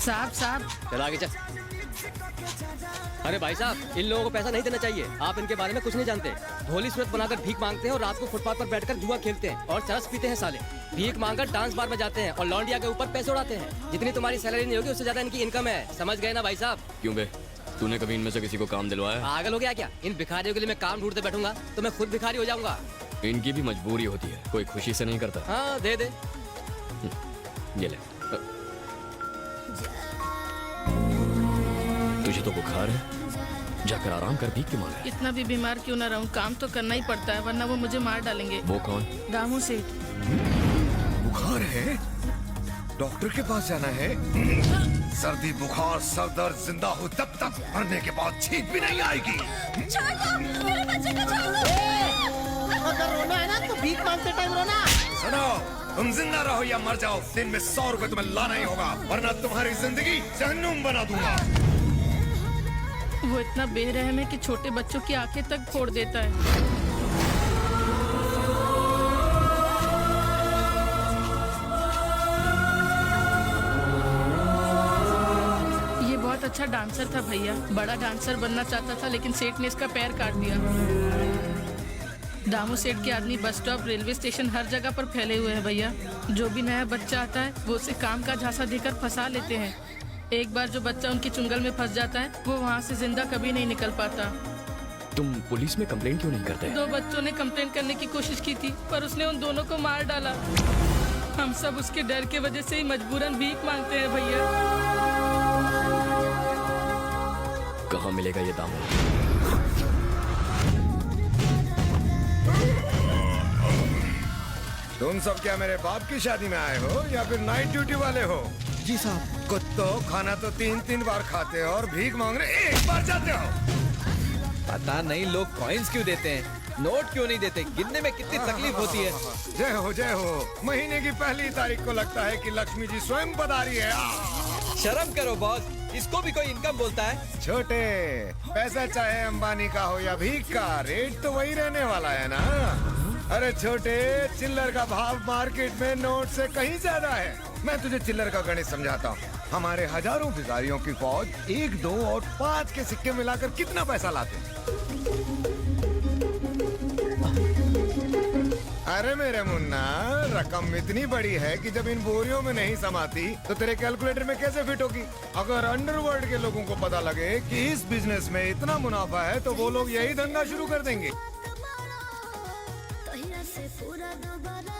साहब साहब चल आगे चल। अरे भाई साहब, इन लोगों को पैसा नहीं देना चाहिए। आप इनके बारे में कुछ नहीं जानते। भोली सूरत बनाकर भीख मांगते हैं और रात को फुटपाथ पर बैठकर जुआ खेलते हैं और चरस पीते हैं साले। भीख मांगकर डांस बार में जाते हैं और लौंडिया के ऊपर पैसे उड़ाते हैं। जितनी तुम्हारी सैलरी नहीं होगी उससे ज्यादा इनकी इनकम है। समझ गए ना भाई साहब? क्यों बे, तूने कभी इनमें से किसी को काम दिलवाया? पागल हो गया क्या? इन भिखारियों के लिए मैं काम ढूंढते बैठूंगा तो मैं खुद भिखारी हो जाऊंगा। इनकी भी मजबूरी होती है, कोई खुशी से नहीं करता। हाँ दे दे। ये ले। तुझे तो बुखार है, जाकर आराम कर, भीख के मांग। इतना भी बीमार क्यों ना रहूं, काम तो करना ही पड़ता है वरना वो मुझे मार डालेंगे। वो कौन? दामू सेठ। बुखार है? डॉक्टर के पास जाना है? सर्दी बुखार सर दर्द जिंदा हो तब तक, मरने के बाद छींक भी नहीं आएगी। छोड़ दो, मेरे बच्चे को छोड़ दो। अगर रोना है ना तो भीख मांगते टाइम रोना। सुनो, तुम जिंदा रहो या मर जाओ, दिन में 100 रुपए तुम्हें लाना ही होगा, वरना तुम्हारी जिंदगी जहन्नुम बना दूंगा। वो इतना बेरहम है कि छोटे बच्चों की आंखें तक फोड़ देता है। बहुत अच्छा डांसर था भैया, बड़ा डांसर बनना चाहता था लेकिन सेठ ने इसका पैर काट दिया। दामू सेठ के आदमी बस स्टॉप, रेलवे स्टेशन, हर जगह पर फैले हुए हैं भैया। जो भी नया बच्चा आता है वो उसे काम का झांसा देकर फंसा लेते हैं। एक बार जो बच्चा उनकी चुंगल में फंस जाता है वो वहाँ से जिंदा कभी नहीं निकल पाता। तुम पुलिस में कंप्लेंट क्यों नहीं करते? 2 बच्चों ने कंप्लेंट करने की कोशिश की थी पर उसने उन दोनों को मार डाला। हम सब उसके डर के वजह से ही मजबूरन भीख मांगते हैं भैया। कहाँ मिलेगा ये दामू? तुम सब क्या मेरे बाप की शादी में आए हो या फिर नाइट ड्यूटी वाले हो? जी साहब। कुत्तो, खाना तो 3-3 बार खाते हो और भीख मांगने 1 बार जाते हो। पता नहीं लोग कॉइन्स क्यों देते हैं, नोट क्यों नहीं देते, गिनने में कितनी तकलीफ होती है। जय हो जय हो। महीने की पहली तारीख को लगता है कि लक्ष्मी जी स्वयं पधारी है। शर्म करो बॉस, इसको भी कोई इनकम बोलता है? छोटे, पैसा चाहे अंबानी का हो या भीख का, रेट तो वही रहने वाला है ना। अरे छोटे, चिल्लर का भाव मार्केट में नोट से कहीं ज्यादा है। मैं तुझे चिल्लर का गणित समझाता हूँ। हमारे हजारों भिखारियों की फौज 1, 2 और 5 के सिक्के मिलाकर कितना पैसा लाते हैं? अरे मेरे मुन्ना, रकम इतनी बड़ी है कि जब इन बोरियों में नहीं समाती तो तेरे कैलकुलेटर में कैसे फिट होगी? अगर अंडरवर्ल्ड के लोगों को पता लगे कि इस बिजनेस में इतना मुनाफा है तो वो लोग यही धंधा शुरू कर देंगे। पूरा दोबारा